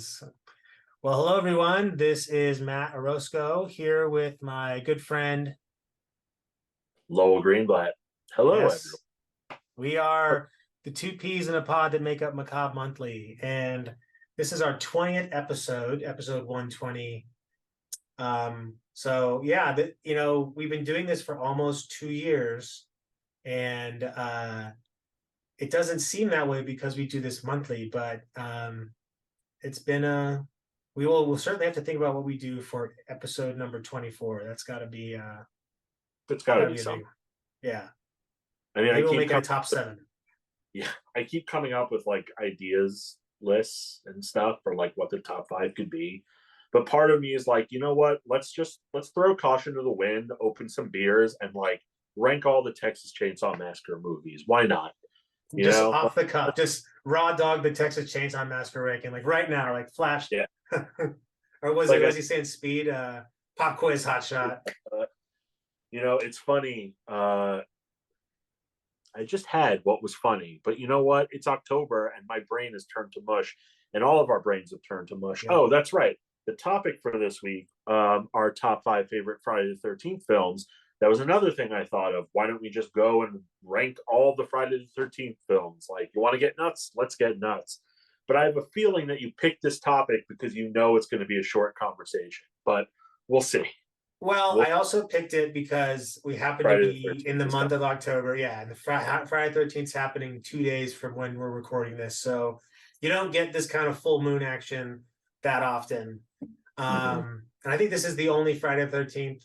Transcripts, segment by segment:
is. Well, hello everyone. This is Matt Orozco here with my good friend. Lowell Greenblatt. Hello, everyone. Yes, we are the two peas in a pod that make up Macabre Monthly, and this is our 20th episode, episode 120. So yeah, we've been doing this for almost 2 years, and it doesn't seem that way because we do this monthly, but it's been a we'll certainly have to think about what we do for episode number 24. That's It's got to gotta be be a big, something. yeah. I mean, Maybe we'll make it a top seven. yeah, I keep coming up with like ideas lists and stuff for like what the top five could be. But part of me is like, you know what? Let's throw caution to the wind, open some beers, and like rank all the Texas Chainsaw Massacre movies. Why not? You Just know? off the cuff, just raw dog the Texas Chainsaw Massacre ranking, like right now, like flash. Yeah. Or was Like it was he saying speed? Pop quiz hot shot. it's funny. I just had what was funny, but you know what? It's October and my brain has turned to mush, and all of our brains have turned to mush. Yeah. Oh, that's right. The topic for this week, our top five favorite Friday the 13th films. That was another thing I thought of. Why don't we just go and rank all the Friday the 13th films? Like, you want to get nuts? Let's get nuts. But I have a feeling that you picked this topic because you know it's going to be a short conversation, but we'll see. Well, We'll I also picked it because we happen to Friday the be in 13th the is month coming. of October. Yeah, and the Friday 13th is happening 2 days from when we're recording this. So you don't get this kind of full moon action that often. And I think this is the only Friday the 13th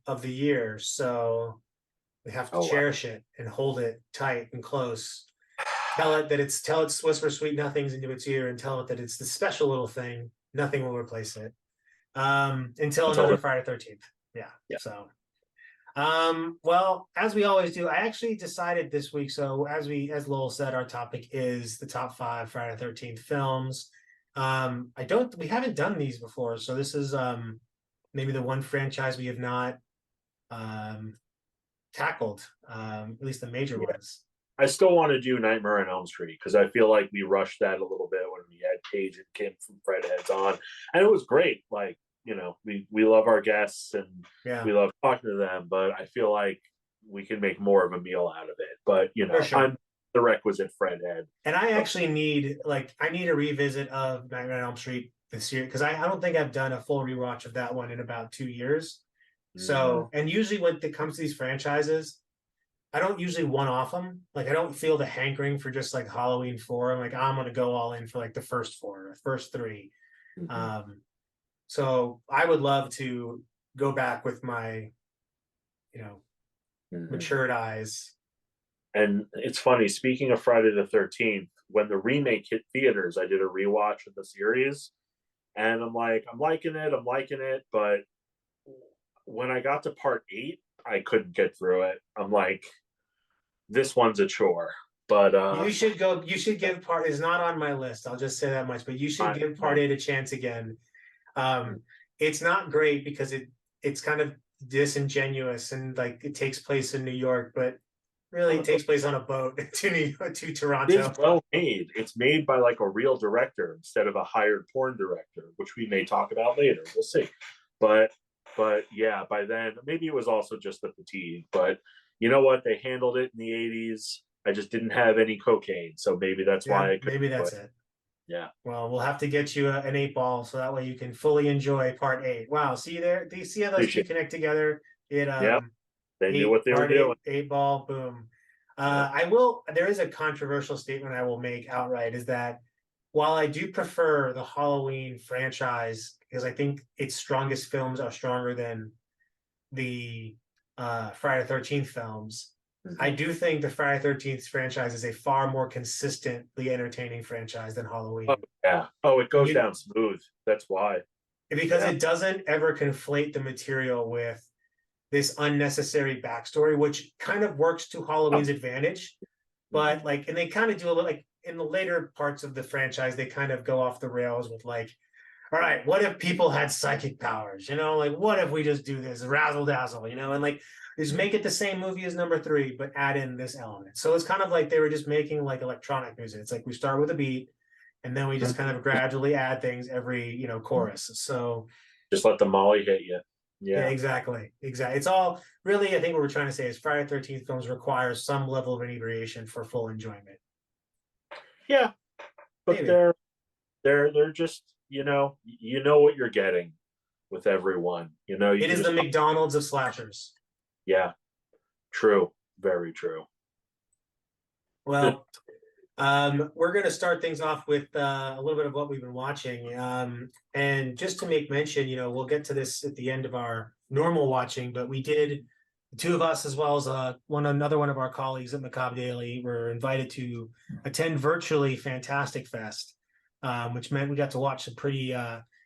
of the year. So we have to Oh, wow. cherish it and hold it tight and close. Tell it whisper sweet nothings into its ear and tell it that it's the special little thing. Nothing will replace it. Until Until another then, Friday 13th. Yeah. yeah. So well, as we always do, I actually decided this week. So as Lowell said, our topic is the top five Friday 13th films. We haven't done these before, so this is maybe the one franchise we have not um tackled, at least the major Yeah. ones. I still want to do Nightmare on Elm Street because I feel like we rushed that a little bit when we had Paige and Kim from Fred Heads on, and it was great. Like, we love our guests and Yeah, we love talking to them, but I feel like we can make more of a meal out of it. But for sure. I'm the requisite Fred Head. And I actually need a revisit of Nightmare on Elm Street this year because I don't think I've done a full rewatch of that one in about 2 years. Mm-hmm. So, and usually when it comes to these franchises, I don't usually one off them. Like I don't feel the hankering for just like Halloween 4. I'm like, I'm gonna go all in for like the first four, the first three. Mm-hmm. Um, so I would love to go back with my, you know, Mm-hmm. matured eyes. And it's funny. Speaking of Friday the 13th, when the remake hit theaters, I did a rewatch of the series, and I'm liking it, but when I got to part 8, I couldn't get through it. I'm like, this one's a chore. But You should give part is not on my list. I'll just say that much, but you should I, give part I 8 a chance again. It's not great because it's kind of disingenuous and like it takes place in New York, but really it takes place on a boat to to it is Toronto. well made. It's made by like a real director instead of a hired porn director, which we may talk about later. We'll see. But yeah, by then maybe it was also just the fatigue. But you know what? They handled it in the 80s. I just didn't have any cocaine, so maybe that's Yeah, why I couldn't maybe do that's it. it. Yeah, Well, we'll have to get you an 8 ball so that way you can fully enjoy part 8. Wow, see there? Do you see how those two appreciate connect together? It it. Yeah, they knew what they were part doing. 8 ball, boom. Yeah. There is a controversial statement I will make outright is that while I do prefer the Halloween franchise because I think its strongest films are stronger than the Friday the 13th films, I Mm-hmm. do think the Friday the 13th franchise is a far more consistently entertaining franchise than Oh, Halloween. yeah. Oh, it And goes down smooth. That's why. because Yeah. it doesn't ever conflate the material with this unnecessary backstory, which kind of works to Oh. Halloween's advantage. Mm-hmm. But like, and they kind of do a little like in the later parts of the franchise, they kind of go off the rails with like, all right, what if people had psychic powers? Like what if we just do this razzle dazzle, and like just make it the same movie as number three, but add in this element. So it's kind of like they were just making like electronic music. It's like we start with a beat and then we just kind of gradually add things every chorus. So Just let the Molly hit you. yeah, Yeah. exactly. It's all really, I think what we're trying to say is Friday 13th films require some level of inebriation for full enjoyment. Yeah, but Maybe. they're just you know what you're getting with everyone. You It can is the just McDonald's of slashers. yeah, true, very true. Well, we're going to start things off with a little bit of what we've been watching. And just to make mention, we'll get to this at the end of our normal watching, but we did, the two of us, as well as another one of our colleagues at Macabre Daily, were invited to attend virtually Fantastic Fest, which meant we got to watch some pretty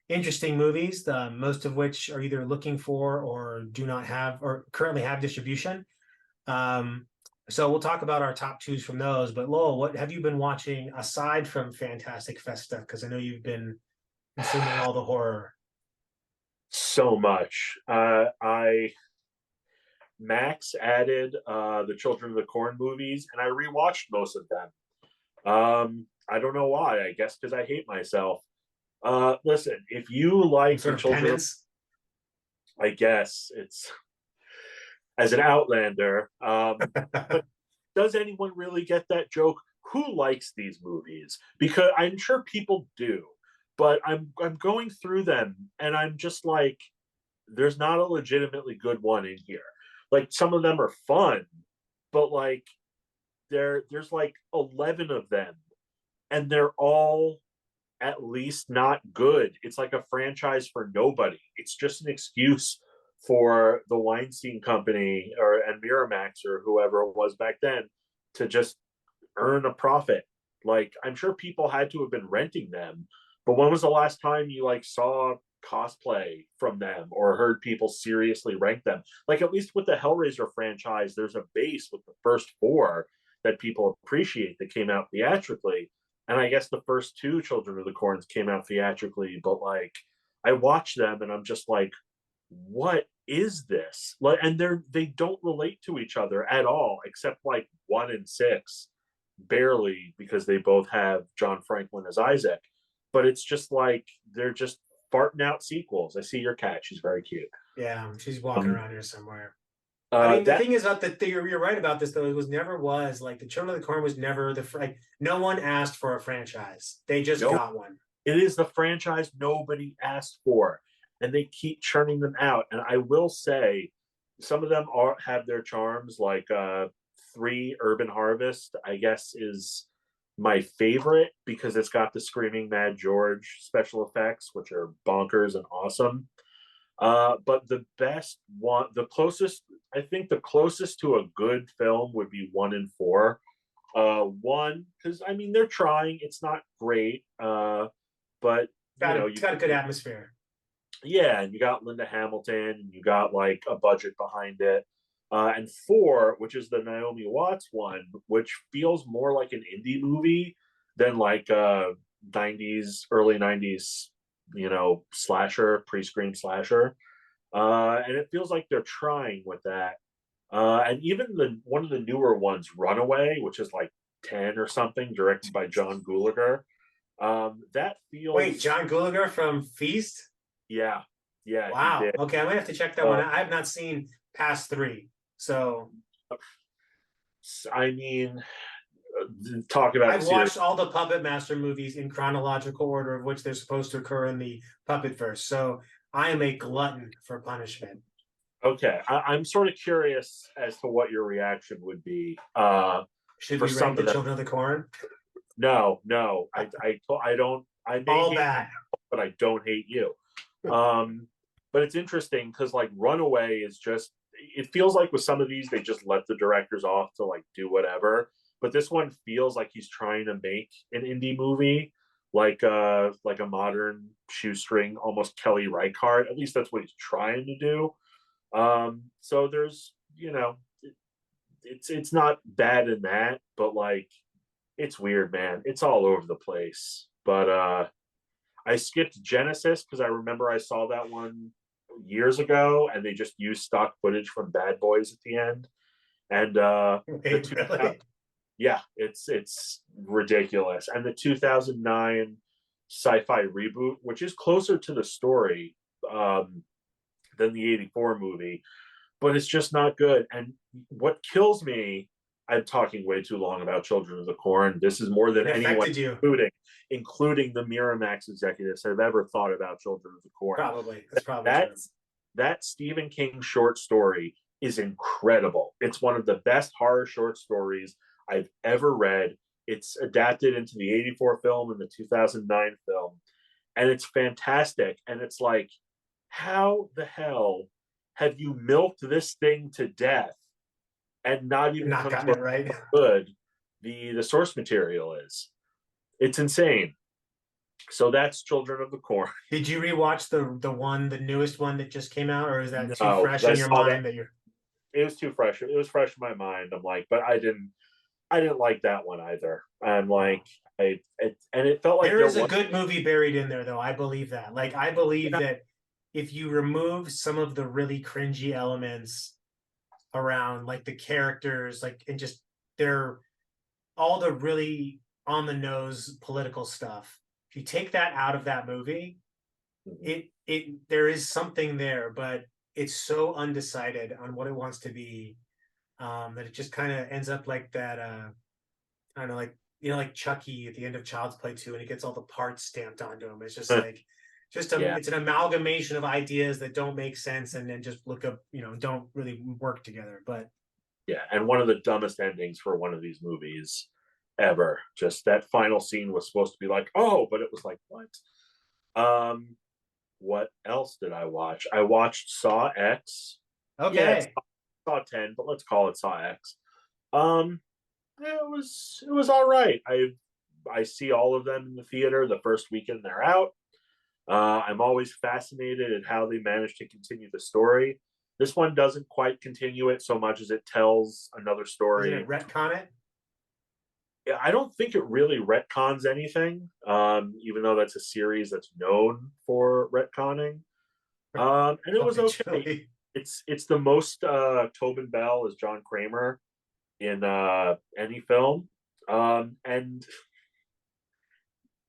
interesting movies, most of which are either looking for or do not have or currently have distribution. Um, so we'll talk about our top twos from those. But Lowell, what have you been watching aside from Fantastic Fest stuff? Because I know you've been consuming all the horror. So much. I Max added the Children of the Corn movies, and I rewatched most of them. I don't know why. I guess because I hate myself. Listen, if you Some like the sort of Children of, penance. I guess it's as an Outlander. But does anyone really get that joke? Who likes these movies? Because I'm sure people do, but I'm going through them and I'm just like, there's not a legitimately good one in here. Like some of them are fun, but like there's like 11 of them, and they're all at least not good. It's like a franchise for nobody. It's just an excuse for the Weinstein Company and Miramax or whoever it was back then to just earn a profit. Like I'm sure people had to have been renting them, but when was the last time you like saw cosplay from them or heard people seriously rank them? Like at least with the Hellraiser franchise, there's a base with the first four that people appreciate that came out theatrically. And I guess the first two Children of the Corns came out theatrically, but like I watch them and I'm just like, what is this? Like, and they don't relate to each other at all, except like 1 and 6, barely because they both have John Franklin as Isaac. But it's just like they're just farting out sequels. I see your cat; she's very cute. Yeah, she's walking around here somewhere. I Uh, mean, the that thing is that you're right about this though. It was never was like the Children of the Corn was never like no one asked for a franchise. They just no, got one. it is the franchise nobody asked for, and they keep churning them out. And I will say, some of them have their charms. Like 3 Urban Harvest, I guess, is my favorite because it's got the Screaming Mad George special effects, which are bonkers and awesome. But the best one, the closest, I think the closest to a good film would be 1 and 4. One, because I mean they're trying. It's not great, but It's got a good atmosphere. yeah, and you got Linda Hamilton, and you got like a budget behind it. And 4, which is the Naomi Watts one, which feels more like an indie movie than like '90s, early '90s, slasher, pre-scream slasher. And it feels like they're trying with that. And even the one of the newer ones, Runaway, which is like 10 or something, directed by John Gulager. That Wait, feels John Gulager from Feast? yeah, yeah, he Wow. did. Okay, I might have to check that one Uh, out. I have not seen past 3. So I mean, talk about a I've series. watched all the Puppet Master movies in chronological order of which they're supposed to occur in the Puppet verse. So I am a glutton for punishment. Okay, I'm sort of curious as to what your reaction would be Should for we some rank the of them. Children of the Corn? No, no, I don't. I may All hate you, bad. but I don't hate you. Um, but it's interesting because like Runaway is just. It feels like with some of these they just let the directors off to like do whatever. But this one feels like he's trying to make an indie movie, like a modern shoestring, almost Kelly Reichardt. At least that's what he's trying to do. So there's, it's not bad in that, but like it's weird, man. It's all over the place. But I skipped Genesis because I remember I saw that one years ago, and they just used stock footage from Bad Boys at the end. And the Wait, two, really? Yeah, it's ridiculous. And the 2009 sci-fi reboot, which is closer to the story um, than the 84 movie, but it's just not good. And what kills me, I'm talking way too long about Children of the Corn. This is more than It anyone, affected you. including the Miramax executives, have ever thought about Children of the Corn. Probably. That's probably true. That's that Stephen King short story is incredible. It's one of the best horror short stories I've ever read. It's adapted into the 84 film and the 2009 film, and it's fantastic. And it's like, how the hell have you milked this thing to death and not even Not come gotten close it right. to how good the source material is? It's insane. So that's Children of the Corn. Did you rewatch the newest one that just came out, or is that too No, fresh I in your saw that. mind that you're It was too fresh. It was fresh in my mind. I'm like, but I didn't like that one either. I'm like, and it felt like there there is a was, good movie buried in there though. I believe that. Like I believe yeah, that if you remove some of the really cringy elements around like the characters, like and just they're all the really on the nose political stuff. If you take that out of that movie, it there is something there, but it's so undecided on what it wants to be, that it just kind of ends up like that. I don't know, like like Chucky at the end of Child's Play 2, and he gets all the parts stamped onto him. It's just like yeah, it's an amalgamation of ideas that don't make sense and then just look up, don't really work together. But yeah. And one of the dumbest endings for one of these movies ever. Just that final scene was supposed to be like, oh, but it was like, what? Um, what else did I watch? I watched Saw X. Yeah, it's okay, Saw 10, but let's call it Saw X. Um, yeah, it was all right. I see all of them in the theater the first weekend they're out. I'm always fascinated at how they manage to continue the story. This one doesn't quite continue it so much as it tells another doesn't story. it retcon it? I don't think it really retcons anything, even though that's a series that's known for retconning. And it was okay. Eventually. It's the most Tobin Bell as John Kramer in any film. And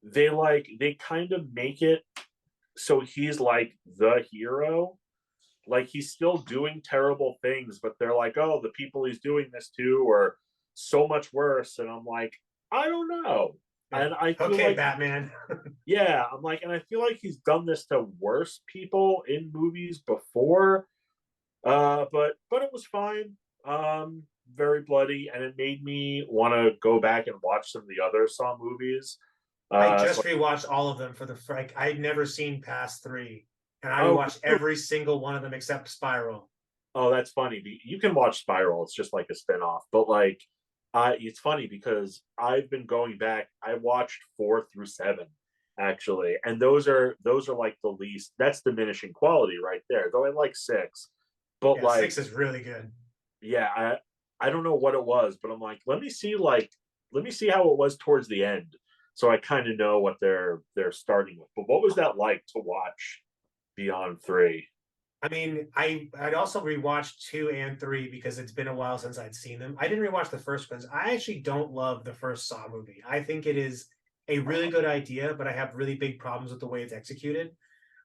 they kind of make it so he's like the hero. Like he's still doing terrible things, but they're like, oh, the people he's doing this to are so much worse. And I'm like, I don't know. Yeah. And I feel Okay, like, Batman. yeah, I'm like, and I feel like he's done this to worse people in movies before. But it was fine. Very bloody, and it made me want to go back and watch some of the other Saw movies. I So just rewatched all of them for the like I'd never seen past three, and I oh, rewatched every single one of them except Spiral. oh, that's funny. You can watch Spiral; it's just like a spinoff. But like, it's funny because I've been going back. I watched 4 through 7 actually, and those are like the least. That's diminishing quality right there. Though I like 6, but Yeah, like, six is really good. yeah, I don't know what it was, but I'm like, let me see how it was towards the end, so I kind of know what they're starting with. But what was that like to watch Beyond 3? I mean, I'd also rewatched 2 and 3 because it's been a while since I'd seen them. I didn't rewatch the first ones. I actually don't love the first Saw movie. I think it is a really good idea, but I have really big problems with the way it's executed.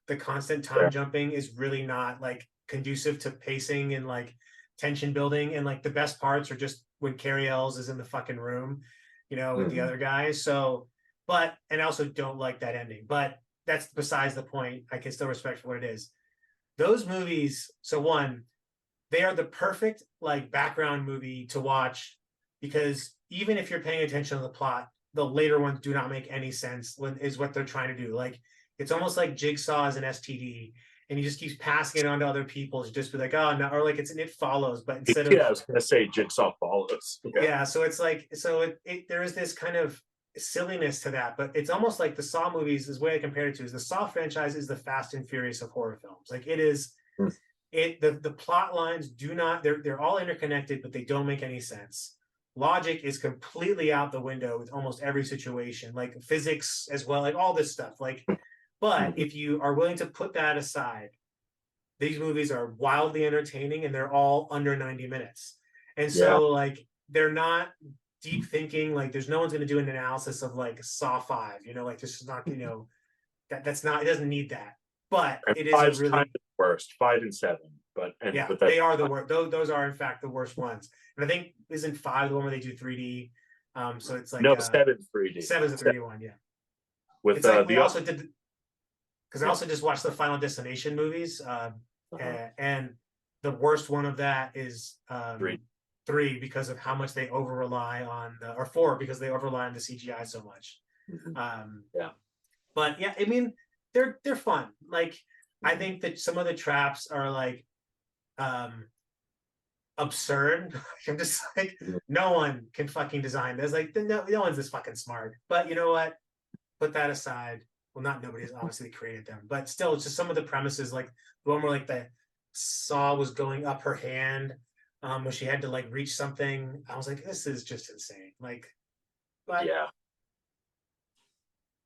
The constant time Fair. jumping is really not like conducive to pacing and like tension building. And like the best parts are just when Carrie Ells is in the fucking room, with the Mm-hmm. other guys. So, but and I also don't like that ending. But that's besides the point. I can still respect for what it is. Those movies. So one, they are the perfect like background movie to watch because even if you're paying attention to the plot, the later ones do not make any sense when is what they're trying to do. Like it's almost like Jigsaw as an STD, and he just keeps passing it on to other people to just be like, oh no, or like it's an It Follows, but instead Yeah, of I was gonna say Jigsaw follows. Yeah. yeah, so it's like there is this kind of silliness to that, but it's almost like the Saw movies is the way I compare it to is the Saw franchise is the Fast and Furious of horror films. Like it is Mm. the plot lines do not they're all interconnected, but they don't make any sense. Logic is completely out the window with almost every situation, like physics as well, like all this stuff. Like, but Mhm. if you are willing to put that aside, these movies are wildly entertaining and they're all under 90 minutes. And Yeah. so like they're not deep thinking. Like there's no one's going to do an analysis of like Saw 5, like this is not, that's not, it doesn't need that. But And it is a five's kind really, of the worst, 5 and 7, yeah, but that's they are the worst. Those are in fact the worst ones. And I think isn't 5 the one where they do 3D? So it's like no, 7's 3D. 7's a 3D one, yeah. With It's like we the also did, because I yeah. also just watched the Final Destination movies, and the worst one of that is 3 because of how much they over rely on the, or 4 because they over rely on the CGI so much. Yeah. But yeah, I mean they're fun. Like I think that some of the traps are like absurd. I'm just like, no one can fucking design this. Like no one's this fucking smart. But you know what? Put that aside. Well, not nobody has obviously created them, but still, it's just some of the premises, like the one where like the saw was going up her hand, where she had to like reach something. I was like, this is just insane. Like, but Yeah.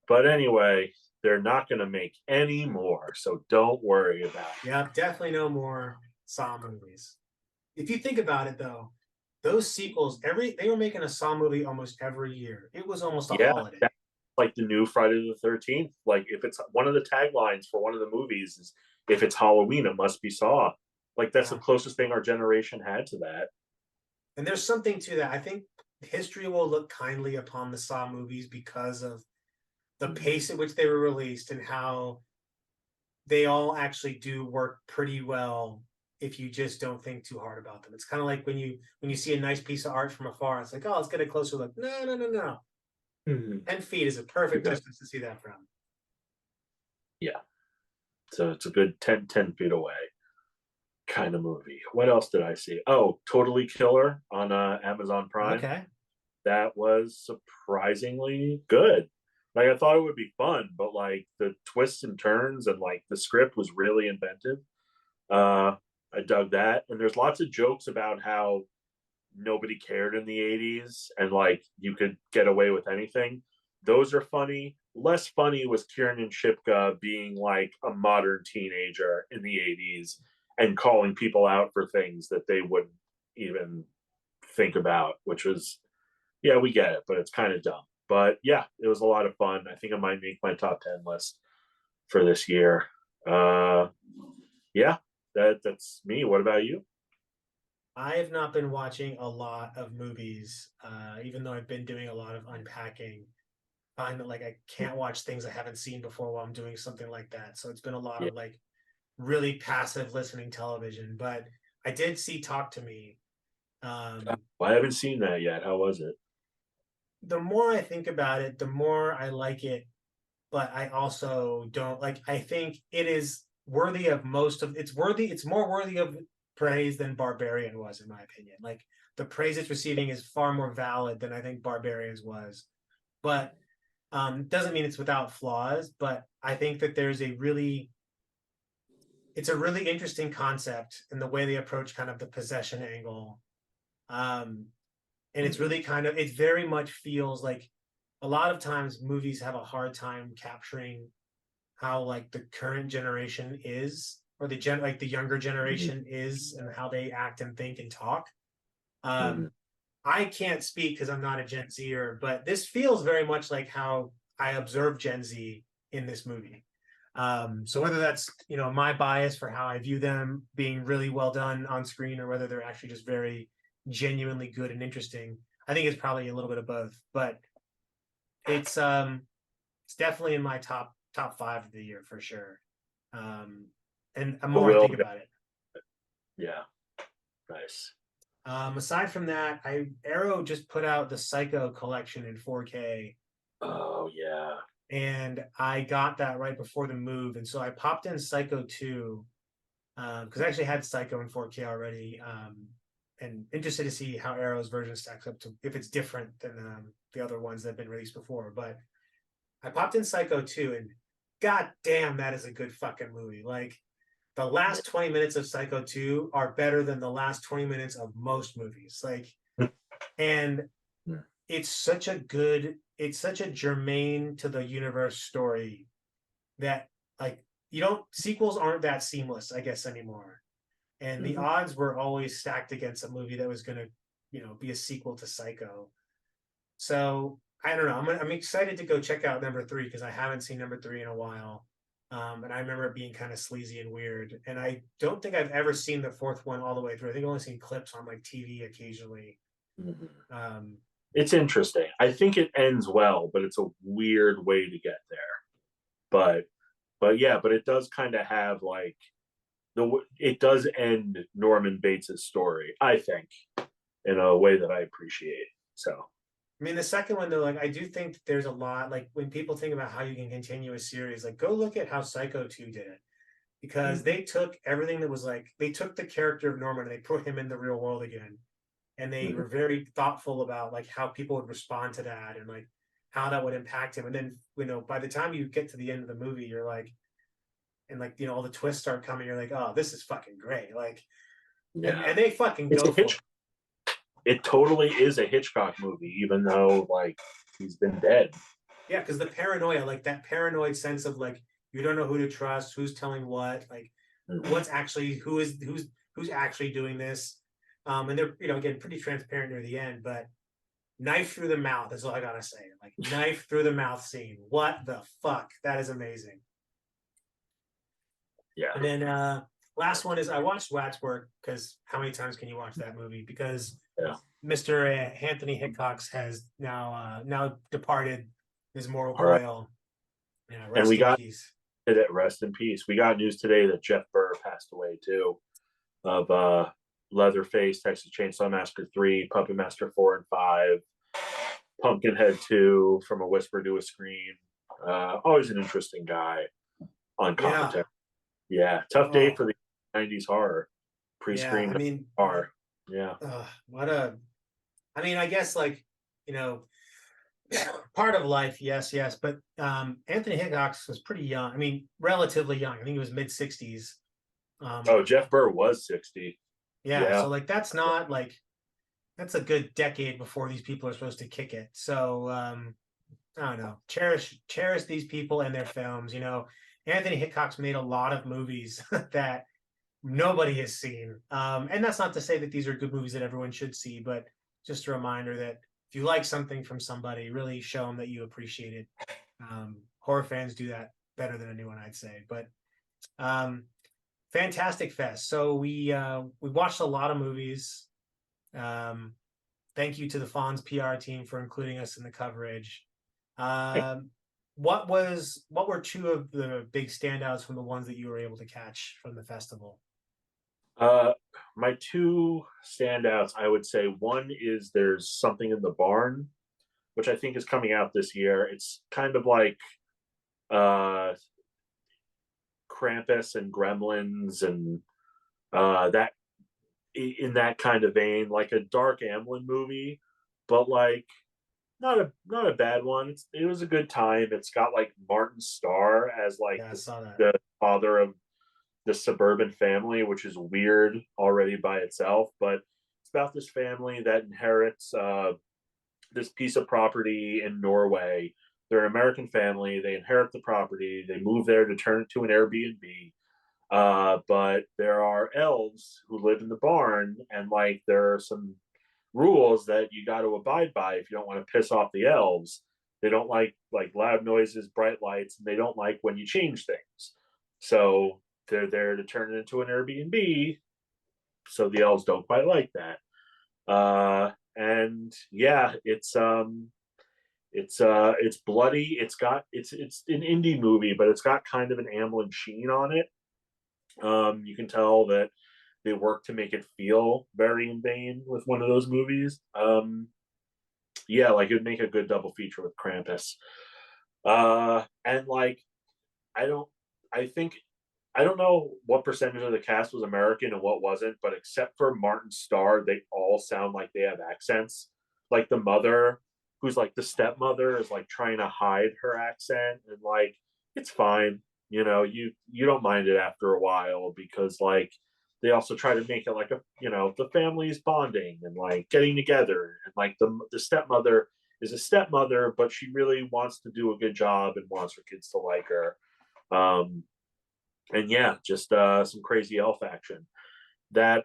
But anyway, they're not going to make any more, so don't worry about it. yeah, definitely no more Saw movies. If you think about it, though, those sequels, they were making a Saw movie almost every year. It was almost a Yeah, holiday. that's like the new Friday the 13th. Like if it's one of the taglines for one of the movies is if it's Halloween, it must be Saw. Like that's the closest thing our generation had to that. And there's something to that. I think history will look kindly upon the Saw movies because of the pace at which they were released and how they all actually do work pretty well if you just don't think too hard about them. It's kind of like when you see a nice piece of art from afar, it's like, oh, let's get a closer look. No, no, no, no. 10 feet is a perfect distance to see that from. Yeah. So it's a good 10 feet away kind of movie. What else did I see? Oh, Totally Killer on Amazon Prime. Okay. That was surprisingly good. Like I thought it would be fun, but like the twists and turns and like the script was really inventive. I dug that, and there's lots of jokes about how nobody cared in the 80s and like you could get away with anything. Those are funny. Less funny was Kiernan Shipka being like a modern teenager in the 80s and calling people out for things that they wouldn't even think about, which was, yeah, we get it, but it's kind of dumb. But yeah, it was a lot of fun. I think I might make my top 10 list for this year. Yeah, that's me. What about you? I have not been watching a lot of movies, even though I've been doing a lot of unpacking. I find that like I can't watch things I haven't seen before while I'm doing something like that. So it's been a lot Yeah. of like really passive listening television. But I did see Talk to Me. Well, I haven't seen that yet. How was it? The more I think about it, the more I like it, but I also don't like. I think it is worthy of most of it's worthy. It's more worthy of praise than Barbarian was, in my opinion. Like the praise it's receiving is far more valid than I think Barbarians was. But doesn't mean it's without flaws. But I think that it's a really interesting concept in the way they approach kind of the possession angle. Um, and it's really it very much feels like a lot of times movies have a hard time capturing how like the current generation is or the younger generation is and how they act and think and talk. I can't speak because I'm not a Gen Zer, but this feels very much like how I observe Gen Z in this movie. So whether that's my bias for how I view them being really well done on screen, or whether they're actually just very genuinely good and interesting, I think it's probably a little bit of both. But it's definitely in my top 5 of the year for sure. And the more I think about it. Yeah, nice. Aside from that, Arrow just put out the Psycho collection in 4K. Oh yeah. And I got that right before the move, and so I popped in Psycho 2 because I actually had Psycho in 4K already, and interested to see how Arrow's version stacks up to if it's different than the other ones that have been released before. But I popped in Psycho 2, and god damn, that is a good fucking movie. Like the last 20 minutes of Psycho 2 are better than the last 20 minutes of most movies. Like, and it's such a germane to the universe story that like sequels aren't that seamless, I guess, anymore. And the odds were always stacked against a movie that was going to, be a sequel to Psycho. So I don't know. I'm excited to go check out number three because I haven't seen number three in a while. And I remember it being kind of sleazy and weird. And I don't think I've ever seen the fourth one all the way through. I think I've only seen clips on like TV occasionally. Mhm. Um, It's interesting. I think it ends well, but it's a weird way to get there. But yeah, but it does kind of have like it does end Norman Bates's story, I think, in a way that I appreciate. So I mean, the second one though, like I do think that there's a lot like when people think about how you can continue a series, like go look at how Psycho 2 did it. Because mhm. they took everything that was like they took the character of Norman and they put him in the real world again. And they Mhm. were very thoughtful about like how people would respond to that and like how that would impact him. And then, by the time you get to the end of the movie, you're like, and like, all the twists start coming, you're like, oh, this is fucking great. Like, and Yeah, they fucking it's a go for Hitch. it. It totally is a Hitchcock movie, even though like he's been dead. Yeah, because the paranoia, like that paranoid sense of like you don't know who to trust, who's telling what, like Mhm. what's actually who's actually doing this. And they're again pretty transparent near the end, but knife through the mouth is all I gotta say. Like knife through the mouth scene. What the fuck? That is amazing. Yeah, And then last one is I watched Waxwork because how many times can you watch that movie? Because yeah. Mr. Anthony Hickox has now departed his mortal All right, coil. Yeah, and we rest in got peace. it at rest in peace. We got news today that Jeff Burr passed away too, of Leatherface, Texas Chainsaw Massacre 3, Puppet Master 4 and 5, Pumpkinhead 2, From a Whisper to a Scream. Always an interesting guy on Yeah. commentary. Yeah, tough day Oh, for the 90s horror, yeah. pre-Scream I mean, horror. Yeah. what a. I mean, I guess like you know, part of life, yes, yes. But Anthony Hickox was pretty young. I mean, relatively young. I think he was mid 60s. Um, Oh, Jeff Burr was 60. yeah. Yeah. So like, that's not like that's a good decade before these people are supposed to kick it. So I don't know. Cherish these people and their films. Anthony Hickox made a lot of movies that nobody has seen. And that's not to say that these are good movies that everyone should see, but just a reminder that if you like something from somebody, really show them that you appreciate it. Horror fans do that better than anyone, I'd say. But um, fantastic fest. So we watched a lot of movies. Um, thank you to the Fonz PR team for including us in the coverage. Um, what were two of the big standouts from the ones that you were able to catch from the festival? Uh, my two standouts, I would say, one is There's Something in the Barn, which I think is coming out this year. It's kind of like uh, Krampus and Gremlins and that in that kind of vein, like a dark Amblin movie, but like not a bad one. It was a good time. It's got like Martin Starr as like Yeah, I saw that. the father of the suburban family, which is weird already by itself. But it's about this family that inherits this piece of property in Norway. They're an American family. They inherit the property. They move there to turn it to an Airbnb. But there are elves who live in the barn, and like there are some rules that you got to abide by if you don't want to piss off the elves. They don't like loud noises, bright lights, and they don't like when you change things. So they're there to turn it into an Airbnb. So the elves don't quite like that. And yeah, it's bloody. It's an indie movie, but it's got kind of an Amblin sheen on it. You can tell that they worked to make it feel very in vain with one of those movies. Yeah, like it would make a good double feature with Krampus. And like I don't, I think I don't know what percentage of the cast was American and what wasn't, but except for Martin Starr, they all sound like they have accents. Like the mother, who's like the stepmother, is like trying to hide her accent, and like it's fine. You don't mind it after a while because like they also try to make it like the family's bonding and like getting together, and like the stepmother is a stepmother, but she really wants to do a good job and wants her kids to like her. Um, and yeah, just some crazy elf action that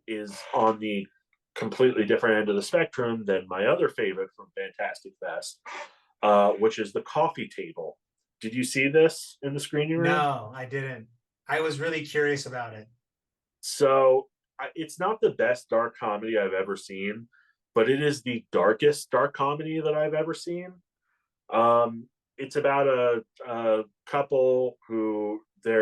is on the completely different end of the spectrum than my other favorite from Fantastic Fest, which is the coffee table. Did you see this in the screening room? No, I didn't. I was really curious about it. So it's not the best dark comedy I've ever seen, but it is the darkest dark comedy that I've ever seen. It's about a couple who they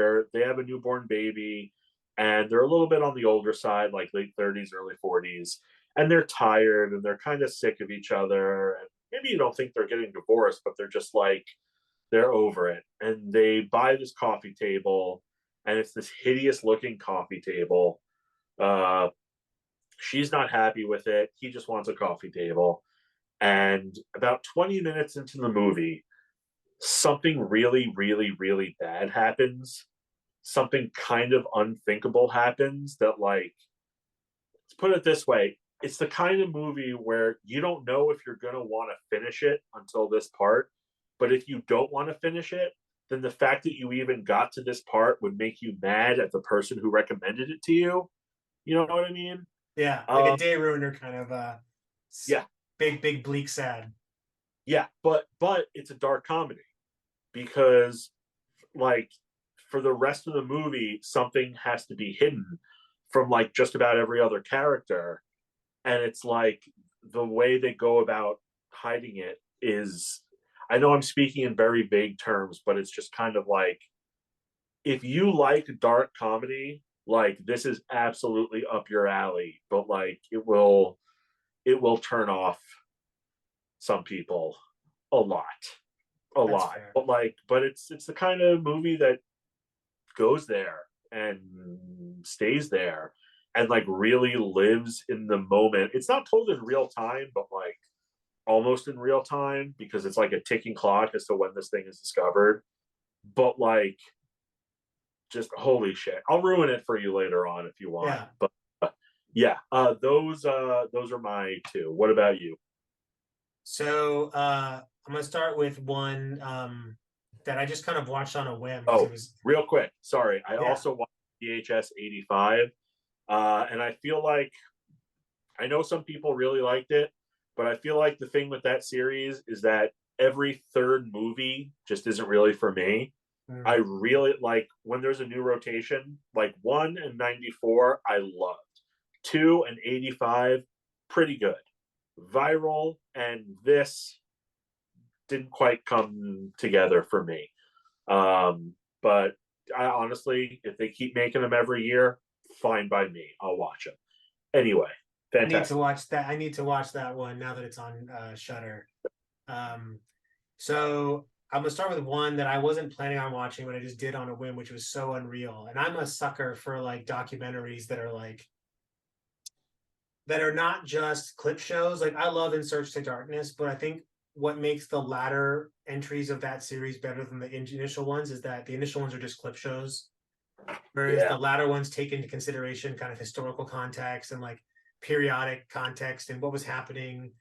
have a newborn baby, and they're a little bit on the older side, like late 30s, early 40s, and they're tired and they're kind of sick of each other. And maybe you don't think they're getting divorced, but they're just like they're over it. And they buy this coffee table, and it's this hideous looking coffee table. Uh, she's not happy with it. He just wants a coffee table. And about 20 minutes into the movie, something really, really, really bad happens. Something kind of unthinkable happens that, like, let's put it this way, it's the kind of movie where you don't know if you're going to want to finish it until this part. But if you don't want to finish it, then the fact that you even got to this part would make you mad at the person who recommended it to you. You know what I mean? Yeah, like a day ruiner kind of Yeah, big bleak sad. yeah, but it's a dark comedy because, like, for the rest of the movie, something has to be hidden from like just about every other character, and it's like the way they go about hiding it is, I know I'm speaking in very vague terms, but it's just kind of like, if you like dark comedy, like this is absolutely up your alley, but like it will turn off some people a lot, a That's lot. fair. But it's the kind of movie that goes there and stays there and like really lives in the moment. It's not told in real time, but like almost in real time, because it's like a ticking clock as to when this thing is discovered. But like, just holy shit. I'll ruin it for you later on if you want. Yeah. But yeah, those are my two. What about you? So I'm gonna start with one that I just kind of watched on a whim because it Oh, was real quick. Sorry. I yeah. also watched VHS 85. And I feel like, I know some people really liked it, but I feel like the thing with that series is that every third movie just isn't really for me. I Mm. really like when there's a new rotation, like 1 and 94, I loved. 2 and 85, pretty good. Viral and this didn't quite come together for me. But I honestly, if they keep making them every year, fine by me. I'll watch them. Anyway, I need to fantastic. watch that. I need to watch that one now that it's on Shutter. Um, so I'm gonna start with one that I wasn't planning on watching, but I just did on a whim, which was so unreal. And I'm a sucker for like documentaries that are not just clip shows. Like I love In Search to Darkness, but I think what makes the latter entries of that series better than the initial ones is that the initial ones are just clip shows, whereas Yeah. the latter ones take into consideration kind of historical context and like periodic context and what was happening.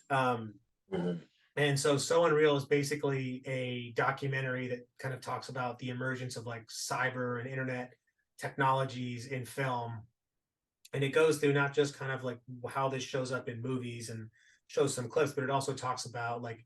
Um, Mhm. and so Unreal is basically a documentary that kind of talks about the emergence of like cyber and internet technologies in film, and it goes through not just kind of like how this shows up in movies and shows some clips, but it also talks about like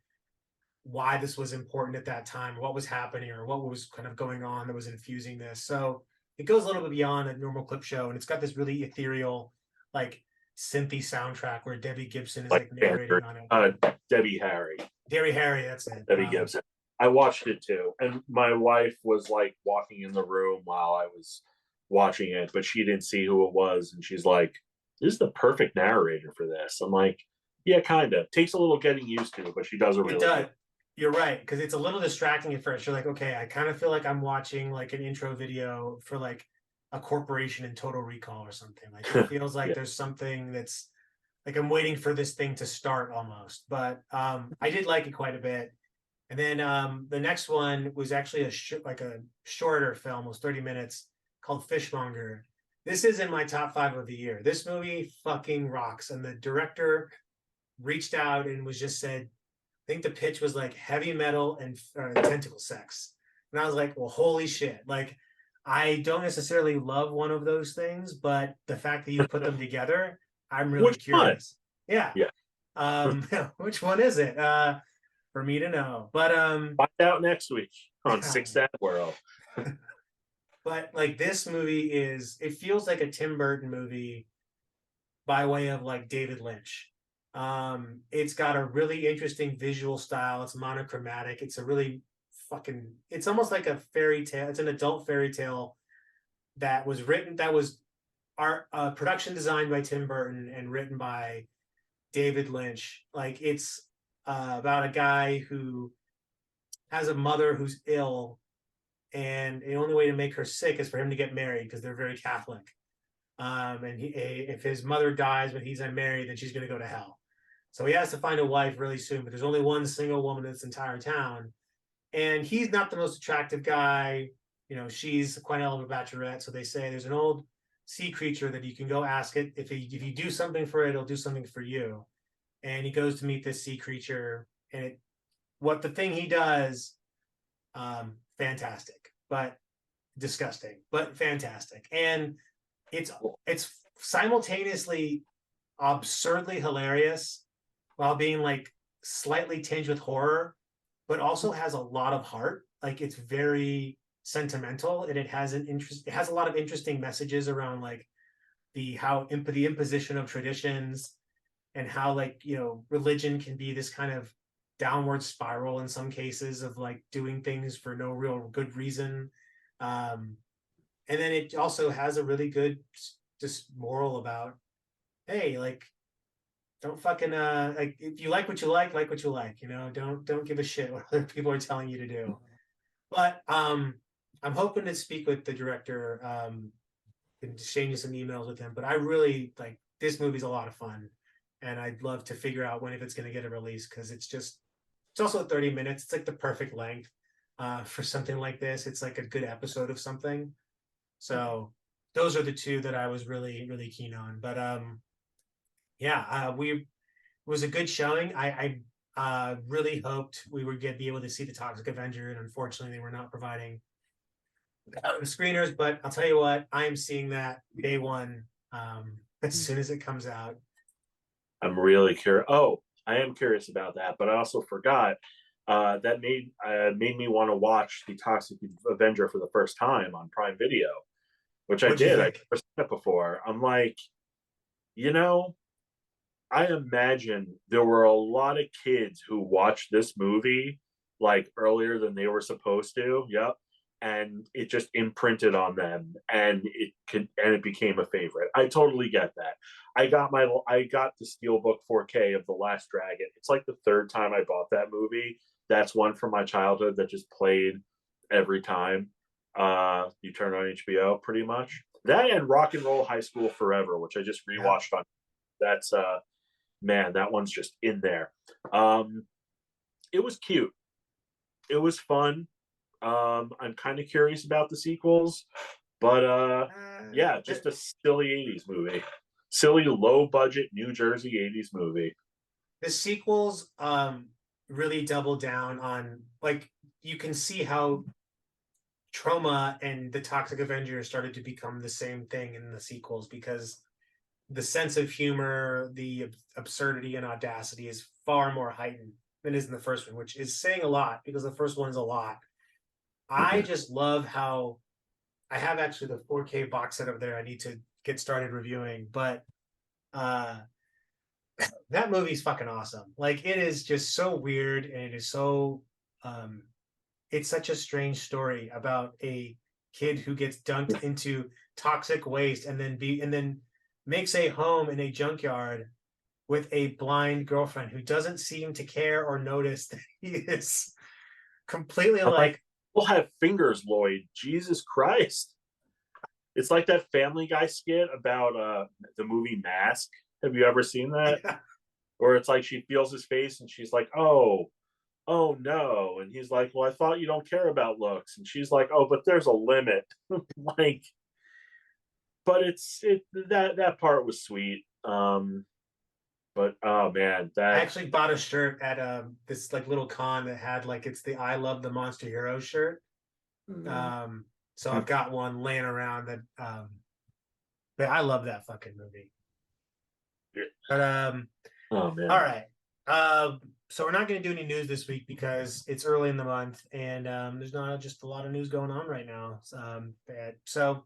why this was important at that time, what was happening, or what was kind of going on that was infusing this. So it goes a little bit beyond a normal clip show, and it's got this really ethereal, like synthy soundtrack where Debbie Gibson is Like like narrating standard. on it. Debbie Harry. Debbie Harry, that's it. Debbie Gibson. I watched it too, and my wife was like walking in the room while I was watching it, but she didn't see who it was, and she's like, "This is the perfect narrator for this." I'm like, "Yeah, kind of. Takes a little getting used to, but she does a It really does. good." You're right, because it's a little distracting at first. You're like, okay, I kind of feel like I'm watching like an intro video for like a corporation in Total Recall or something. Like it feels like Yeah, there's something that's like I'm waiting for this thing to start almost. But I did like it quite a bit. And then the next one was actually like a shorter film, it was 30 minutes, called Fishmonger. This is in my top 5 of the year. This movie fucking rocks, and the director reached out and was just said, I think the pitch was like heavy metal and tentacle sex. And I was like, well, holy shit. Like, I don't necessarily love one of those things, but the fact that you put them together, I'm really Which one? curious. Yeah. Yeah. Which one is it? For me to know. But Find out next week on Six That World. but like this movie is, it feels like a Tim Burton movie by way of like David Lynch. It's got a really interesting visual style. It's monochromatic. It's a really fucking, it's almost like a fairy tale. It's an adult fairy tale that was art production designed by Tim Burton and written by David Lynch. Like it's about a guy who has a mother who's ill, and the only way to make her sick is for him to get married because they're very Catholic. And if his mother dies when he's unmarried, then she's going to go to hell. So he has to find a wife really soon, but there's only one single woman in this entire town. And he's not the most attractive guy. You know, she's quite an of a bachelorette. So they say there's an old sea creature that you can go ask it. If you do something for it, it'll do something for you. And he goes to meet this sea creature. And what the thing he does, fantastic, but disgusting, but fantastic. And it's simultaneously absurdly hilarious while being like slightly tinged with horror, but also has a lot of heart. Like it's very sentimental, and it has it has a lot of interesting messages around like the imposition of traditions, and how like, you know, religion can be this kind of downward spiral in some cases of like doing things for no real good reason. um and then it also has a really good just moral about, hey, like, don't fucking like, if you like what you like, you know, don't give a shit what other people are telling you to do. But I'm hoping to speak with the director, and exchange some emails with him. But I really like, this movie's a lot of fun, and I'd love to figure out when, if it's going to get a release, because it's also 30 minutes. It's like the perfect length for something like this. It's like a good episode of something. So those are the two that I was really really keen on. But yeah, we it was a good showing. I really hoped we would be able to see the Toxic Avenger, and unfortunately, they were not providing the screeners. But I'll tell you what, I am seeing that day one, as soon as it comes out. I'm really curious. Oh, I am curious about that, but I also forgot that made me want to watch the Toxic Avenger for the first time on Prime Video, which I What'd you did. I think? never seen it before. I'm like, you know, I imagine there were a lot of kids who watched this movie like earlier than they were supposed to. Yep. And it just imprinted on them, and it became a favorite. I totally get that. I got the Steelbook 4K of The Last Dragon. It's like the third time I bought that movie. That's one from my childhood that just played every time you turn on HBO, pretty much. That and Rock and Roll High School Forever, which I just Yeah. rewatched on. That's man, that one's just in there. Um, it was cute. It was fun. I'm kind of curious about the sequels, but yeah, just The, a silly 80s movie. Silly low budget New Jersey 80s movie. the sequels really double down on, like, you can see how Trauma and the Toxic Avenger started to become the same thing in the sequels, because the sense of humor, the absurdity and audacity is far more heightened than is in the first one, which is saying a lot because the first one is a lot. I Mm-hmm. just love how I have actually the 4K box set over there. I need to get started reviewing, but uh that movie's fucking awesome. Like, it is just so weird, and it is so um it's such a strange story about a kid who gets dunked into toxic waste, and then makes a home in a junkyard with a blind girlfriend who doesn't seem to care or notice that he is completely I'm like, like, we'll have fingers, Lloyd. Jesus Christ. It's like that Family Guy skit about the movie Mask. Have you ever seen that? yeah. Where it's like she feels his face and she's like, oh no. And he's like, well, I thought you don't care about looks. And she's like, oh, but there's a limit. Like, but that part was sweet. But oh man, I that actually bought a shirt at this like little con that had like, it's the I Love the Monster Hero shirt. Um, so I've got one laying around that but I love that fucking movie. But Oh all man. right. So we're not going to do any news this week because it's early in the month and there's not just a lot of news going on right now. So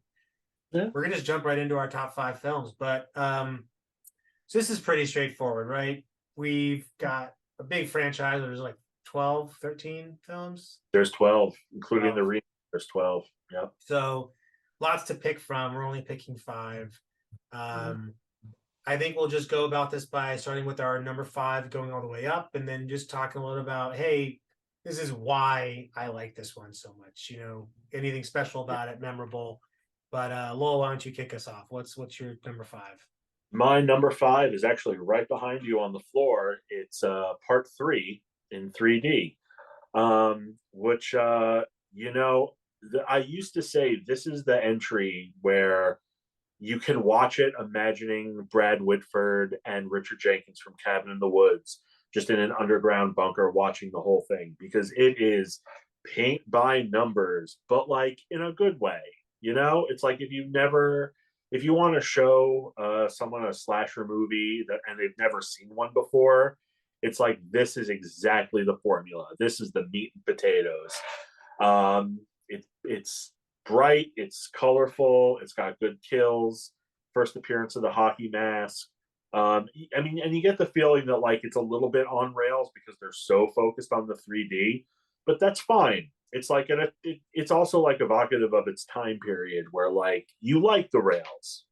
Yeah. we're gonna just jump right into our top five films. But so this is pretty straightforward, right? We've got a big franchise. There's like 12, 13 films. There's 12, including the 12. remake. There's 12. Yep. So lots to pick from. We're only picking five. Um, I think we'll just go about this by starting with our number five, going all the way up, and then just talking a little about, hey, this is why I like this one so much. Anything special about it, memorable. But Lowell, why don't you kick us off? What's your number five? My number five is actually right behind you on the floor. It's part three in 3D, which, I used to say this is the entry where you can watch it imagining Brad Whitford and Richard Jenkins from Cabin in the Woods just in an underground bunker watching the whole thing because it is paint by numbers, but like in a good way. It's like if you want to show someone a slasher movie and they've never seen one before, it's like this is exactly the formula. This is the meat and potatoes. It's bright, it's colorful, it's got good kills. First appearance of the hockey mask. And you get the feeling that like it's a little bit on rails because they're so focused on the 3D, but that's fine. It's also like evocative of its time period where like you like the rails,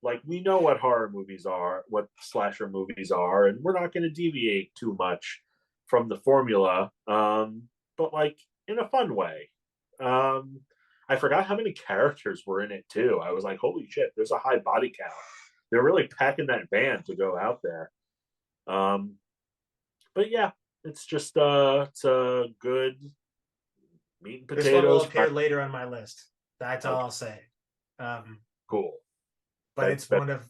like we know what horror movies are, what slasher movies are, and we're not going to deviate too much from the formula, but like in a fun way. Um, I forgot how many characters were in it too. I was like, holy shit, there's a high body count. They're really packing that band to go out there. Um, but yeah, it's a good meat and This one will potatoes. appear later on my list. That's all Okay, I'll say. Um, cool. but That it's that one of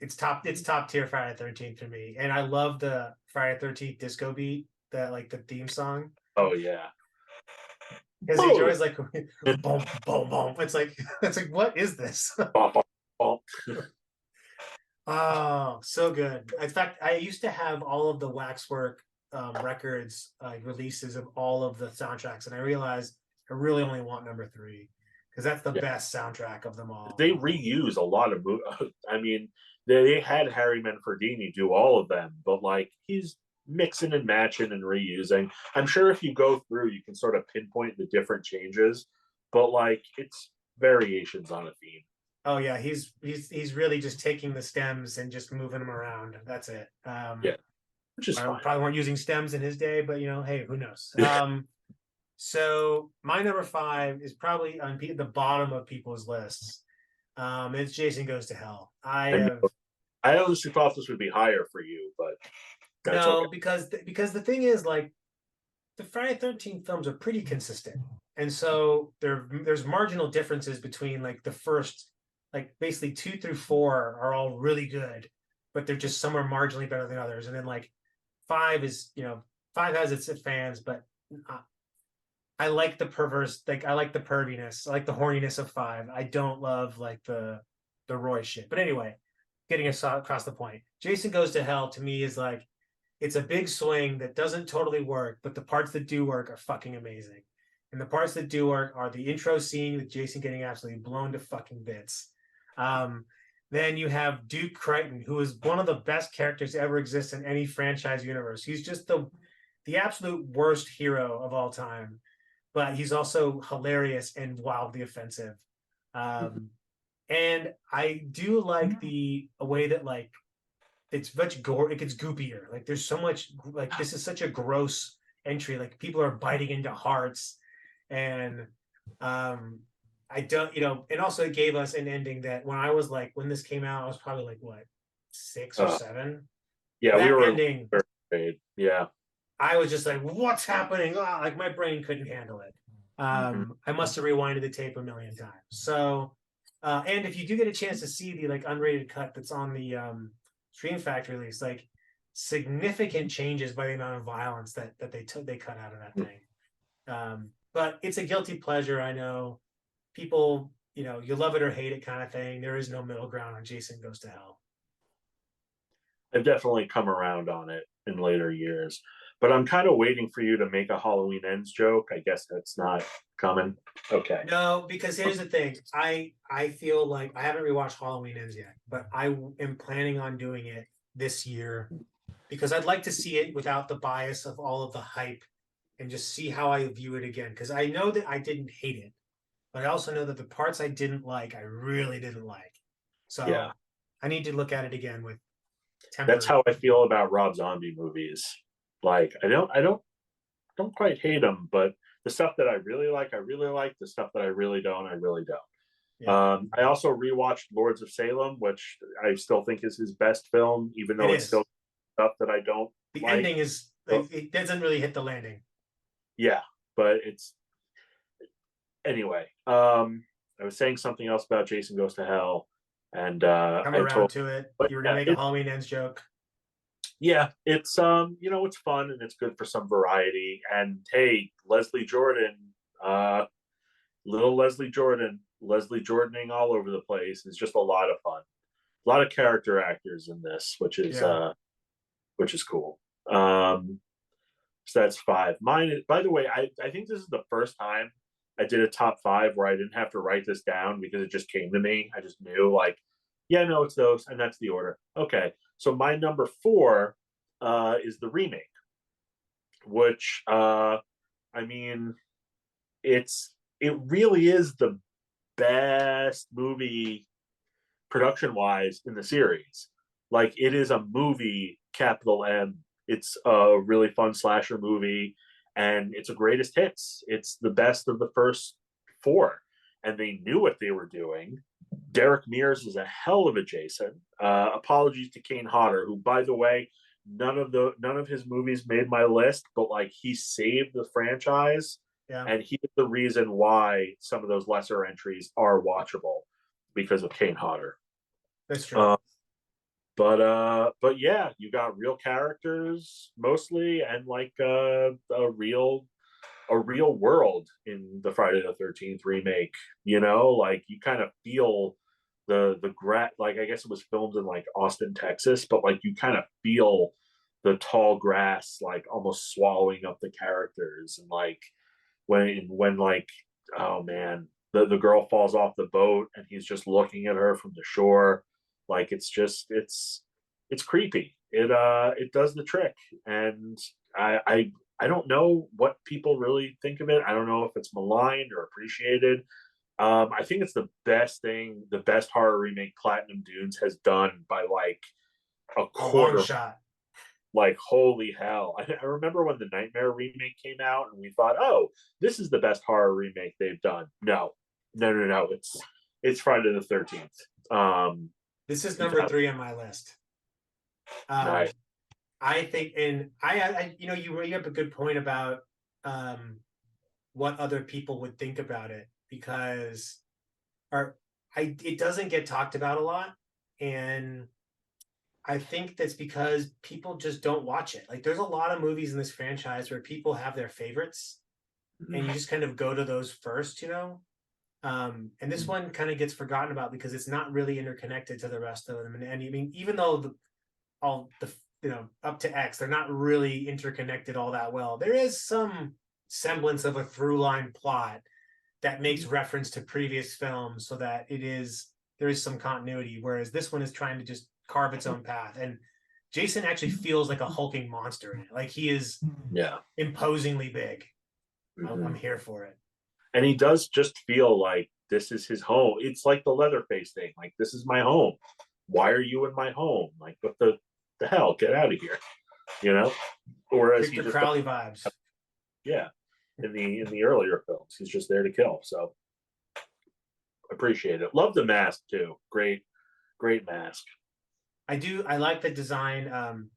it's top tier Friday the 13th for me. And I love the Friday the 13th disco beat, that like the theme song. oh yeah. Because he's Oh, always like boom, boom, boom. It's like, what is this? bum, bum, bum. Oh, so good. In fact, I used to have all of the Waxwork records releases of all of the soundtracks, and I realized I really only want number three because that's the Yeah, best soundtrack of them all. they reuse a lot of I mean, they had Harry Manfredini do all of them, but like he's mixing and matching and reusing. I'm sure if you go through, you can sort of pinpoint the different changes, but like it's variations on a theme. Oh yeah, he's really just taking the stems and just moving them around. That's it. Yeah, which is fine. Probably weren't using stems in his day, but hey, who knows? So my number five is probably on the bottom of people's lists. It's Jason Goes to Hell. I I have know. I honestly thought this would be higher for you, but that's okay. no because the thing is like the Friday 13th films are pretty consistent, and so there's marginal differences between like the first, like basically two through four are all really good, but they're just some are marginally better than others, and then like five is five has its fans, but uh, I like the perverse, like I like the perviness, I like the horniness of five. I don't love like the Roy shit. But anyway, getting us across the point. Jason Goes to Hell to me is like it's a big swing that doesn't totally work, but the parts that do work are fucking amazing. And the parts that do work are the intro scene with Jason getting absolutely blown to fucking bits. Um, then you have Duke Crichton, who is one of the best characters to ever exist in any franchise universe. He's just the absolute worst hero of all time, but he's also hilarious and wildly offensive. Um, and I do like the a way that like it's much gore. It gets goopier. Like there's so much. Like this is such a gross entry. Like people are biting into hearts, and um, I don't. And also it gave us an ending that when this came out, I was probably like what 6 or 7. Yeah, we That were ending, afraid. Yeah. I was just like, what's happening? Oh, like my brain couldn't handle it. Mm-hmm. I must have rewinded the tape a million times. So, and if you do get a chance to see the like unrated cut that's on the Screen Factory release, like significant changes by the amount of violence that they cut out of that thing. But it's a guilty pleasure. I know people, you love it or hate it kind of thing. There is no middle ground on Jason Goes to Hell. I've definitely come around on it in later years. But I'm kind of waiting for you to make a Halloween Ends joke. I guess that's not coming. Okay. No, because here's the thing. I feel like I haven't rewatched Halloween Ends yet, but I am planning on doing it this year because I'd like to see it without the bias of all of the hype and just see how I view it again. Because I know that I didn't hate it, but I also know that the parts I didn't like, I really didn't like. Yeah. So I need to look at it again with That's temper. how I feel about Rob Zombie movies. Like I don't quite hate them, but the stuff that I really like, I really like. The stuff that I really don't, I really don't. Yeah, I also rewatched Lords of Salem, which I still think is his best film, even it though it's still is. stuff that I don't The like. ending is But it doesn't really hit the landing. yeah, but it's anyway. I was saying something else about Jason Goes to Hell, and Come I around told, to it. but You were gonna yeah, make a Halloween Ends joke. it's it's fun and it's good for some variety. And hey, Leslie Jordan, uh, little Leslie Jordaning all over the place is just a lot of fun. A lot of character actors in this, Yeah. which is cool. So that's five. Mine, by the way, I think this is the first time I did a top five where I didn't have to write this down because it just came to me. I just knew, like, yeah, no, it's those, and that's the order. Okay, so my number four is the remake, which I mean, it really is the best movie production wise in the series. Like it is a movie, capital M. It's a really fun slasher movie, and it's a greatest hits. It's the best of the first four, and they knew what they were doing. Derek Mears is a hell of a Jason. Apologies to Kane Hodder, who, by the way, none of his movies made my list, but like he saved the franchise, Yeah, and he's the reason why some of those lesser entries are watchable because of Kane Hodder. that's true. Uh, but yeah, you got real characters mostly, and like a real world in the Friday the 13th remake. Like you kind of feel like I guess it was filmed in like Austin, Texas, but like you kind of feel the tall grass like almost swallowing up the characters, and like when like oh man, the girl falls off the boat and he's just looking at her from the shore, like it's creepy. It does the trick, and I don't know what people really think of it. I don't know if it's maligned or appreciated. I think it's the best thing, the best horror remake Platinum Dunes has done by like a A long quarter. shot. Like holy hell! I remember when the Nightmare remake came out, and we thought, oh, this is the best horror remake they've done. No, no, no, no. It's Friday the 13th. This is number 2000. three on my list. Um, Nice. I think, and you bring up a good point about um, what other people would think about it because, or it doesn't get talked about a lot, and I think that's because people just don't watch it. Like, there's a lot of movies in this franchise where people have their favorites, and you just kind of go to those first, and this one kind of gets forgotten about because it's not really interconnected to the rest of them. And I mean, even though all the up to X, they're not really interconnected all that well. There is some semblance of a through line plot that makes reference to previous films, so that there is some continuity. Whereas this one is trying to just carve its own path, and Jason actually feels like a hulking monster in it. Like he is Yeah. imposingly big. I'm Mm-hmm. here for it. And he does just feel like this is his home. It's like the Leatherface thing. Like this is my home. Why are you in my home? Like what the hell? Get out of here. You know. Whereas he Victor just Crowley vibes. yeah. In the earlier films, he's just there to kill. So appreciate it. Love the mask too. Great mask. I do. I like the design.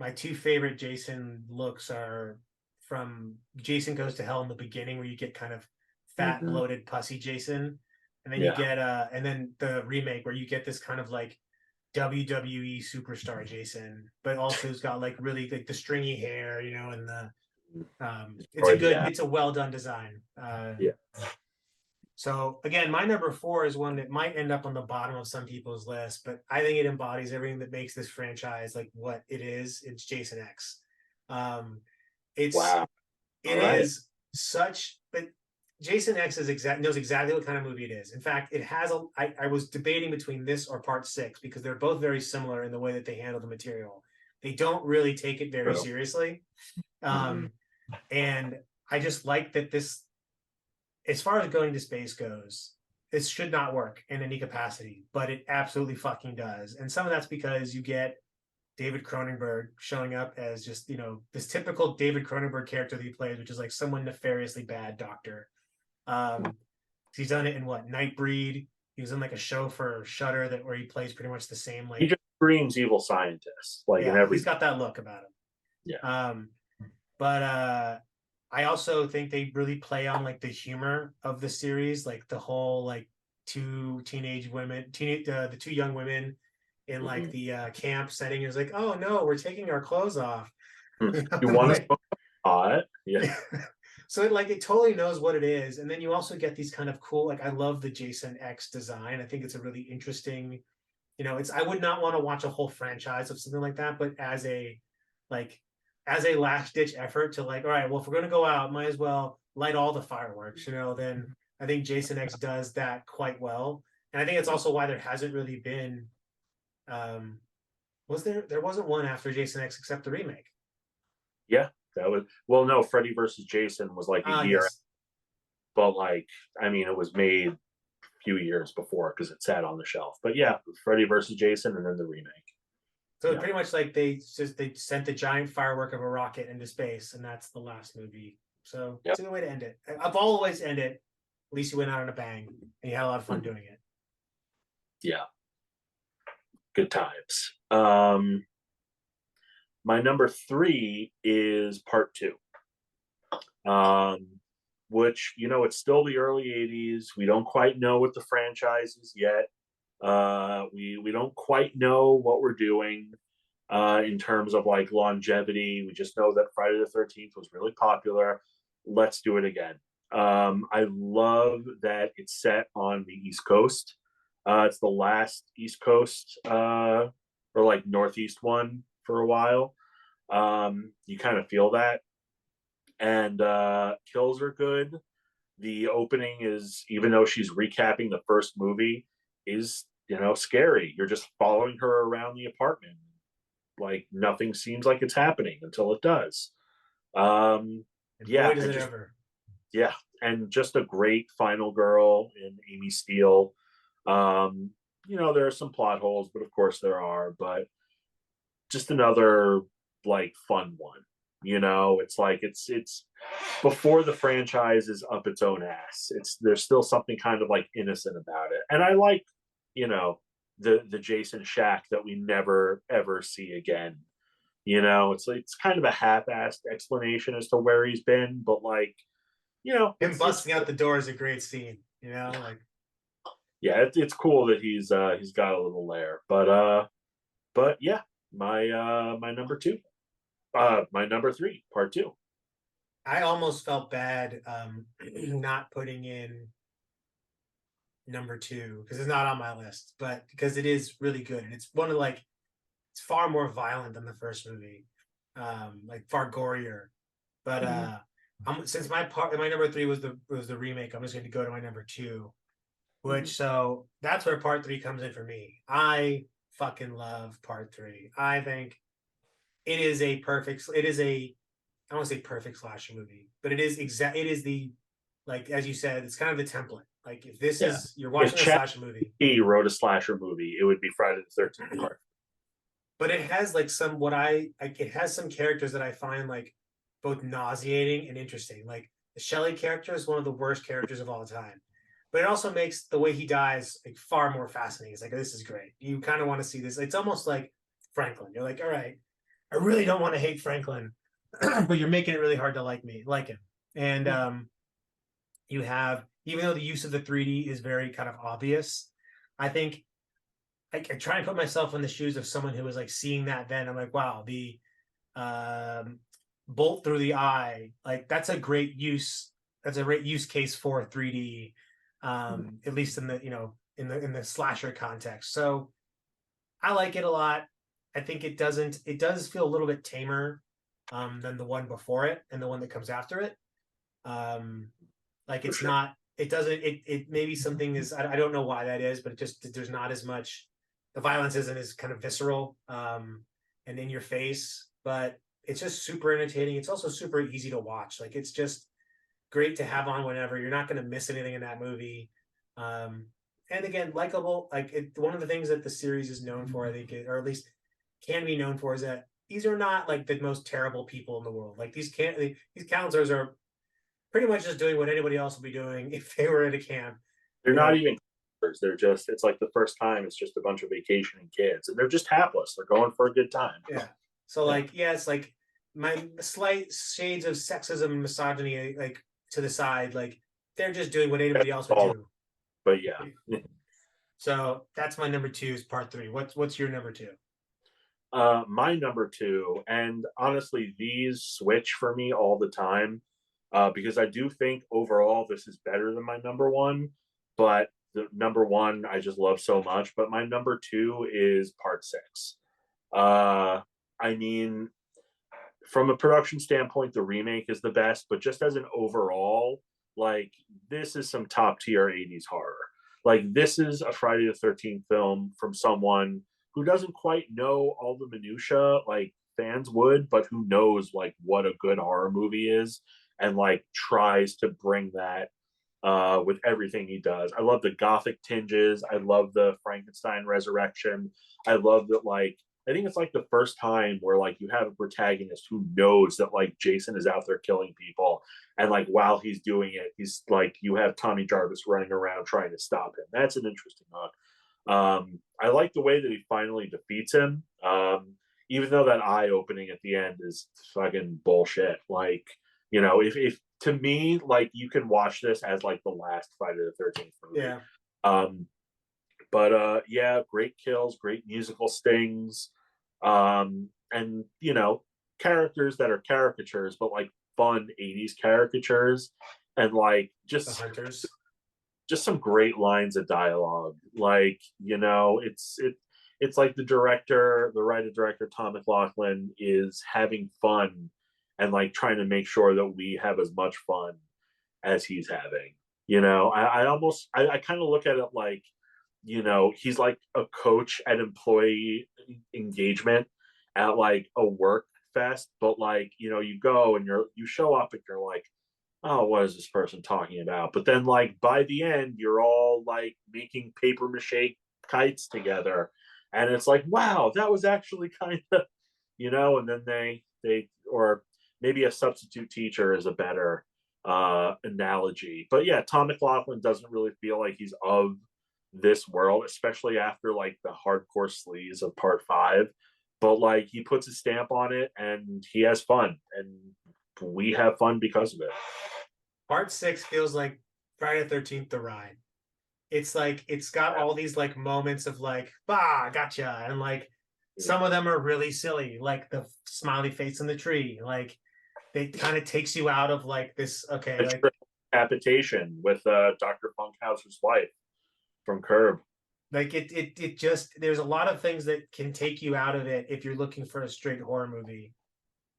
My two favorite Jason looks are from Jason Goes to Hell in the beginning, where you get kind of fat, Mm-hmm. bloated, pussy Jason, and then you Yeah. get and then the remake where you get this kind of like WWE superstar Jason, but also has got like really like the stringy hair, and the Or yeah. it's a well done design. Yeah. So again, my number 4 is one that might end up on the bottom of some people's list, but I think it embodies everything that makes this franchise like what it is. It's Jason X. Um, it's Wow. All it right. is such, but Jason X is knows exactly what kind of movie it is. In fact, it has a. I was debating between this or Part 6 because they're both very similar in the way that they handle the material. They don't really take it very True. seriously, Mhm. and I just like that this, as far as going to space goes, this should not work in any capacity, but it absolutely fucking does. And some of that's because you get David Cronenberg showing up as just, this typical David Cronenberg character that he plays, which is like someone nefariously bad doctor. Um, he's done it in what, Nightbreed. He was in like a show for Shudder that where he plays pretty much the same, He like, just screams evil scientist, like in yeah, every. he's got that look about Yeah. him. But I also think they really play on like the humor of the series, like the whole like two teenage women, the two young women in like Mhm. the camp setting is like, oh no, we're taking our clothes off. You want to Like, smoke pot? Yeah. so it totally knows what it is, and then you also get these kind of cool, like I love the Jason X design. I think it's a really interesting, it's, I would not want to watch a whole franchise of something like that, but like as a last ditch effort to like, all right, well, if we're going to go out, might as well light all the fireworks, then I think Jason X does that quite well. And I think it's also why there hasn't really been, um there wasn't one after Jason X except the remake. Yeah. That was, well, no, Freddy versus Jason was like a year, Yes. but like, I mean, it was made a few years before because it sat on the shelf. But yeah, Freddy versus Jason and then the remake. So it's Yeah. pretty much like they sent a giant firework of a rocket into space, and that's the last movie. So Yep. it's a good way to end it. Of all the ways to end it, at least you went out on a bang and you had a lot of fun doing it. Yeah. Good times. My number 3 is part 2. Um, which, it's still the early 80s. We don't quite know what the franchise is yet. We don't quite know what we're doing in terms of like longevity. We just know that Friday the 13th was really popular. Let's do it again. I love that it's set on the East Coast. It's the last East Coast or like Northeast one for a while. You kind of feel that, and kills are good. The opening is, even though she's recapping the first movie, is scary. You're just following her around the apartment, like nothing seems like it's happening until it does. Um, And boy, yeah, does and it just ever. yeah, and just a great final girl in Amy Steele. Um, there are some plot holes, but of course there are. But just another like fun one. It's like it's before the franchise is up its own ass. There's still something kind of like innocent about it, and I like the Jason Shack that we never ever see again. It's kind of a half-assed explanation as to where he's been, but like Him it's busting out the door is a great scene, like yeah, it's cool that he's got a little lair, but yeah, my number 2, my number 3, part 2. I almost felt bad not putting in number 2 because it's not on my list, but because it is really good and it's one of like it's far more violent than the first movie, like far gorier. But Mhm. since my number 3 was the remake, I'm just going to go to my number 2, which Mhm. so that's where part 3 comes in for me. I fucking love part 3. I think it is a I don't want to say perfect slasher movie, but it is the, like as you said, it's kind of the template. Like if this Yeah. is you're If watching a Chad slasher movie, P wrote a slasher movie, it would be Friday the 13th part. but it has like it has some characters that I find like both nauseating and interesting. Like the Shelley character is one of the worst characters of all time, but it also makes the way he dies like far more fascinating. It's like, this is great. You kind of want to see this. It's almost like Franklin. You're like, all right, I really don't want to hate Franklin, but you're making it really hard to like him. And you have, even though the use of the 3D is very kind of obvious, I think I try and put myself in the shoes of someone who was like seeing that then. I'm like, wow, the um, bolt through the eye, like that's a great use. That's a great use case for 3D. at least in the in the slasher context. So I like it a lot. I think it does feel a little bit tamer than the one before it and the one that comes after it. Um, like For it's sure. not, it doesn't, it maybe something is, I don't know why that is, but it just, there's not as much, the violence isn't as kind of visceral and in your face, but it's just super entertaining. It's also super easy to watch. Like it's just great to have on whenever. You're not going to miss anything in that movie. Um, and again, likable. Like one of the things that the series is known for, I think, or at least can be known for, is that these are not like the most terrible people in the world. Like these counselors are pretty much just doing what anybody else would be doing if they were at a camp. They're You not know, even campers. They're just, it's like the first time it's just a bunch of vacationing kids and they're just hapless. They're going for a good time. yeah. So Yeah. like, yeah, it's like my slight shades of sexism and misogyny, like to the side, like they're just doing what That's anybody else would all. do. But yeah. So that's my number two is part three. What's your number two? My number two, and honestly, these switch for me all the time because I do think overall this is better than my number one, but the number one I just love so much. But my number two is part six. Uh, I mean, from a production standpoint, the remake is the best, but just as an overall, like this is some top tier 80s horror. Like this is a Friday the 13th film from someone who doesn't quite know all the minutia like fans would, but who knows like what a good horror movie is and like tries to bring that with everything he does. I love the gothic tinges. I love the Frankenstein resurrection. I love that like I think it's like the first time where like you have a protagonist who knows that like Jason is out there killing people, and like while he's doing it, he's like you have Tommy Jarvis running around trying to stop him. That's an interesting hook. I like the way that he finally defeats him. Even though that eye opening at the end is fucking bullshit. Like, if to me, like you can watch this as like the last Friday the 13th movie. Yeah. Um, but yeah, great kills, great musical stings, and characters that are caricatures, but like fun 80s caricatures, and like The Hunters. just some great lines of dialogue. Like, it's like the writer director Tom McLaughlin is having fun and like trying to make sure that we have as much fun as he's having. I kind of look at it like, he's like a coach at employee engagement at like a work fest, but like, you go and you show up and you're like, oh, what is this person talking about? But then, like, by the end, you're all like making paper mache kites together. And it's like, wow, that was actually kind of, and then or maybe a substitute teacher is a better analogy. But yeah, Tom McLaughlin doesn't really feel like he's of this world, especially after like the hardcore sleaze of part five. But like, he puts a stamp on it and he has fun. And we have fun because of it. Part six feels like Friday the 13th, the ride. It's like, it's got all these like moments of like, bah, gotcha. And like, some of them are really silly, like the smiley face in the tree. Like, they kind of takes you out of like this, okay, A like, decapitation with Dr. Funkhauser's wife from Curb. it just, there's a lot of things that can take you out of it if you're looking for a straight horror movie.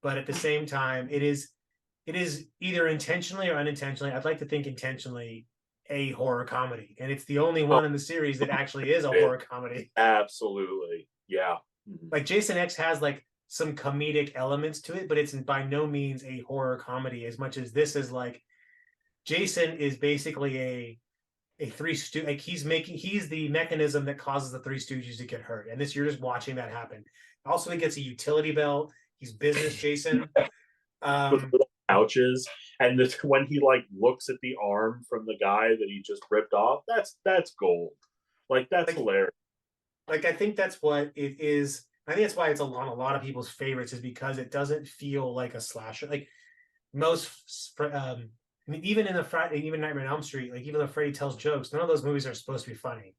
But at the same time, it is either intentionally or unintentionally. I'd like to think intentionally a horror comedy, and it's the only Oh, one in the series that actually is a it, horror comedy. absolutely. Yeah. Mm-hmm. Like Jason X has like some comedic elements to it, but it's by no means a horror comedy as much as this is like Jason is basically a like he's the mechanism that causes the Three Stooges to get hurt, and this you're just watching that happen. Also, he gets a utility belt. He's business Jason. With Um, couches, and when he like looks at the arm from the guy that he just ripped off, that's gold. Like that's like hilarious. I think that's what it is. I think that's why it's on a lot of people's favorites is because it doesn't feel like a slasher. Like most, I mean, even in the Friday, even Nightmare on Elm Street, like even though Freddy tells jokes, none of those movies are supposed to be funny.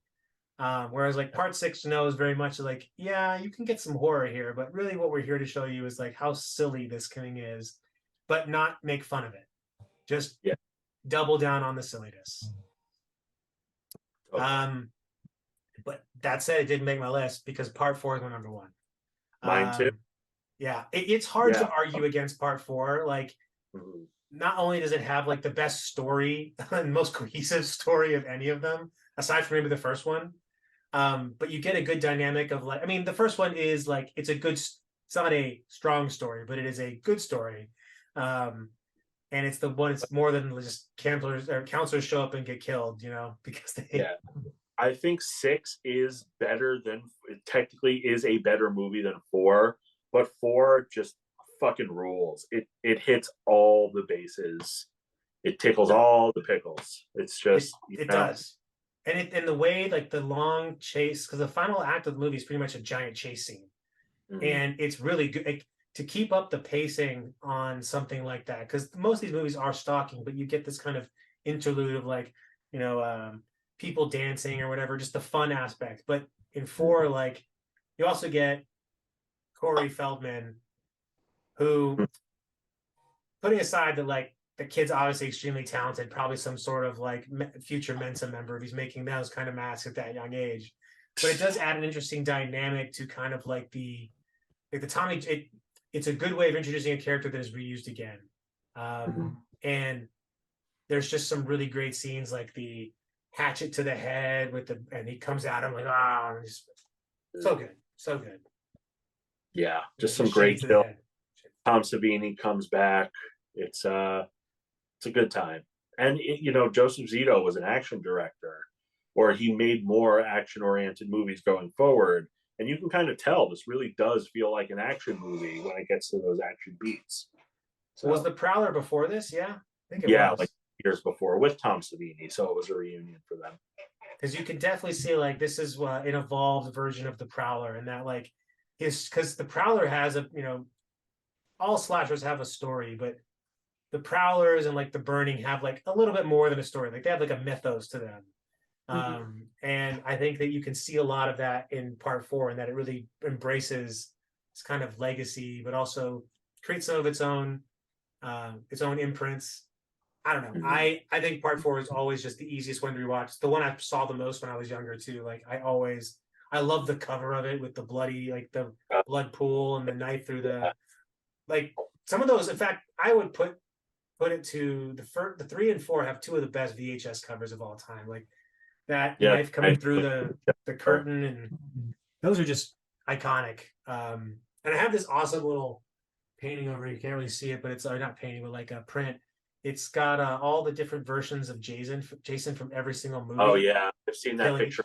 Whereas like Part Six knows very much like, yeah, you can get some horror here, but really what we're here to show you is like how silly this thing is, but not make fun of it. Just Yeah. double down on the silliness. Okay. But that said, it didn't make my list because part four is my number one. Mine too. Um, yeah, it's hard Yeah. to argue against part four. Like, Mhm. not only does it have like the best story and most cohesive story of any of them, aside from maybe the first one, but you get a good dynamic of like, I mean, the first one is like it's a good, it's not a strong story, but it is a good story. Um, and it's the one, it's more than just counselors show up and get killed, because they. Yeah. I think six is better than it technically is a better movie than four, but four just fucking rules. It hits all the bases. It tickles all the pickles. It's It just it does, and the way like the long chase, because the final act of the movie is pretty much a giant chase scene, mm, and it's really good like, to keep up the pacing on something like that. Because most of these movies are stalking, but you get this kind of interlude of like you know people dancing or whatever, just the fun aspect. But in four, like you also get Corey Feldman, who, putting aside that like the kid's obviously extremely talented, probably some sort of like future Mensa member if he's making those kind of masks at that young age. But it does add an interesting dynamic to kind of like the Tommy. It's a good way of introducing a character that is reused again, and there's just some really great scenes like the hatchet to the head with the and he comes at him like so good, so good. yeah, Yeah, just some just great shades to the kill. head. Tom Savini comes back. It's a good time. And Joseph Zito was an action director, or he made more action oriented movies going forward. And you can kind of tell this really does feel like an action movie when it gets to those action beats. Was So the Prowler before this? Yeah, I think it yeah, like was. years before with Tom Savini, so it was a reunion for them. Because you can definitely see like this is an evolved version of the Prowler, and that like is because the Prowler has all slashers have a story, but the Prowlers and like the Burning have like a little bit more than a story. Like they have like a mythos to them. Mm-hmm. And I think that you can see a lot of that in part four, and that it really embraces this kind of legacy, but also creates some of its own imprints. I don't know. Mm-hmm. I think part four is always just the easiest one to rewatch. It's the one I saw the most when I was younger too. Like I love the cover of it with the bloody like the blood pool and the knife through the like some of those. In fact, I would put it to the three and four have two of the best VHS covers of all time. Like that Yeah, knife coming through the curtain, and those are just iconic. And I have this awesome little painting over here. You can't really see it, but it's not painting, but like a print. It's got all the different versions of Jason from every single oh movie yeah, I've seen that killing. picture,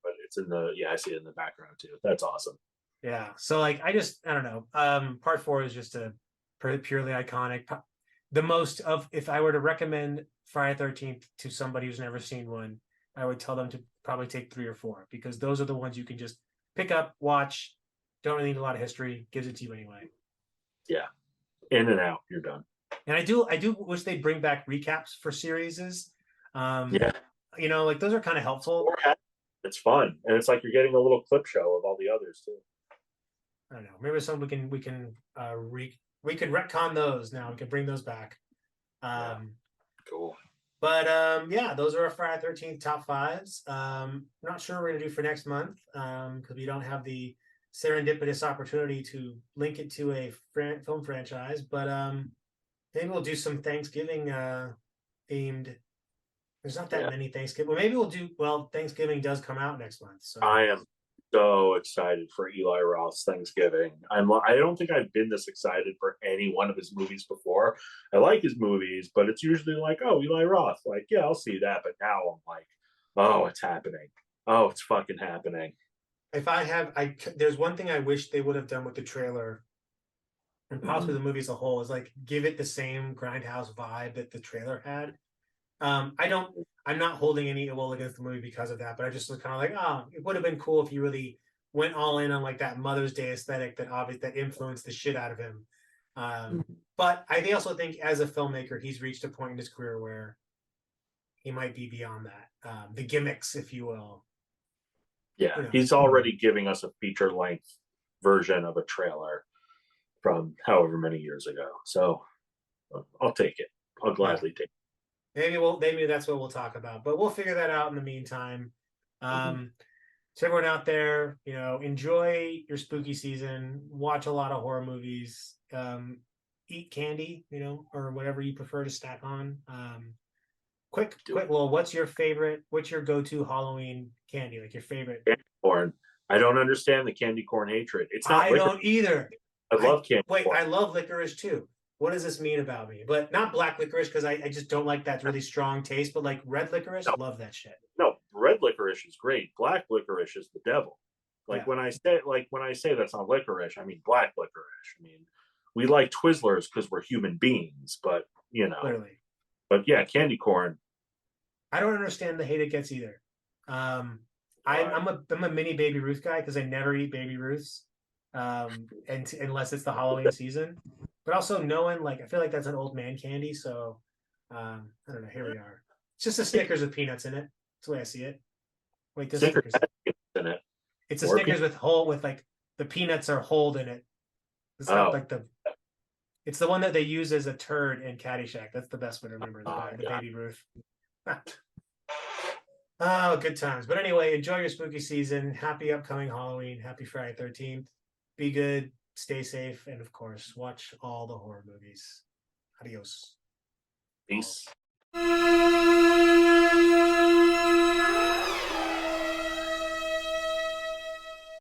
but it's in the I see it in the background too. That's awesome. Yeah. So like I don't know. Part four is just a purely iconic. The most of if I were to recommend Friday 13th to somebody who's never seen one, I would tell them to probably take three or four because those are the ones you can just pick up, watch. Don't really need a lot of history. Gives it to you anyway. Yeah, in and out, you're done. And I do wish they'd bring back recaps for series. Um, Yeah, like those are kind of helpful. it's fun, and it's like you're getting a little clip show of all the others too. I don't know. Maybe some we could retcon those now. We can bring those back. Yeah, Um, cool. but yeah, those are our Friday 13th top fives. I'm not sure what we're gonna do for next month because we don't have the serendipitous opportunity to link it to a film franchise. But maybe we'll do some Thanksgiving themed. There's not that Yeah, many Thanksgiving. Well, maybe we'll do. Well, Thanksgiving does come out next month, so I am so excited for Eli Roth's Thanksgiving. I don't think I've been this excited for any one of his movies before. I like his movies, but it's usually like, oh, Eli Roth, like, yeah, I'll see that. But now I'm like, oh, it's happening. Oh, it's fucking happening. if I have, there's one thing I wish they would have done with the trailer and possibly Mm-hmm. the movie as a whole is like give it the same grindhouse vibe that the trailer had. I don't. I'm not holding any ill will against the movie because of that, but I just was kind of like, it would have been cool if he really went all in on like that Mother's Day aesthetic that influenced the shit out of him. But I also think as a filmmaker, he's reached a point in his career where he might be beyond that. The gimmicks, if you will. Yeah, Who knows? he's already giving us a feature length version of a trailer from however many years ago. So I'll take it. I'll Yeah. gladly take it. maybe that's what we'll talk about, but we'll figure that out in the meantime. Mhm. So everyone out there, enjoy your spooky season, watch a lot of horror movies, eat candy, or whatever you prefer to snack on. Do it. Well, what's your go-to Halloween candy? Like your favorite? Candy corn. I don't understand the candy corn hatred. It's not I liquor. don't either. I love candy I corn. love licorice too. What does this mean about me? But not black licorice because I just don't like that really strong taste. But like red licorice, No, love that shit. no, red licorice is great. Black licorice is the devil. Yeah, When I say that's not licorice, I mean black licorice. I mean, we like Twizzlers because we're human beings, but clearly. yeah, candy corn. I don't understand the hate it gets either. Um, Why? I'm a mini Baby Ruth guy because I never eat Baby Ruths, and unless it's the Halloween season. But also knowing like I feel like that's an old man candy, so I don't know. Here we are. It's just a Snickers with peanuts in it. That's the way I see it. Wait, this Snickers Snickers. has peanuts in it. It's a More Snickers peanuts. with like the peanuts are holed in it. It's got Oh, like it's the one that they use as a turd in Caddyshack. That's the best one to remember. The God. Baby Ruth. Oh, good times. But anyway, enjoy your spooky season. Happy upcoming Halloween. Happy Friday 13th. Be good, stay safe, and of course, watch all the horror movies. Adios. Peace.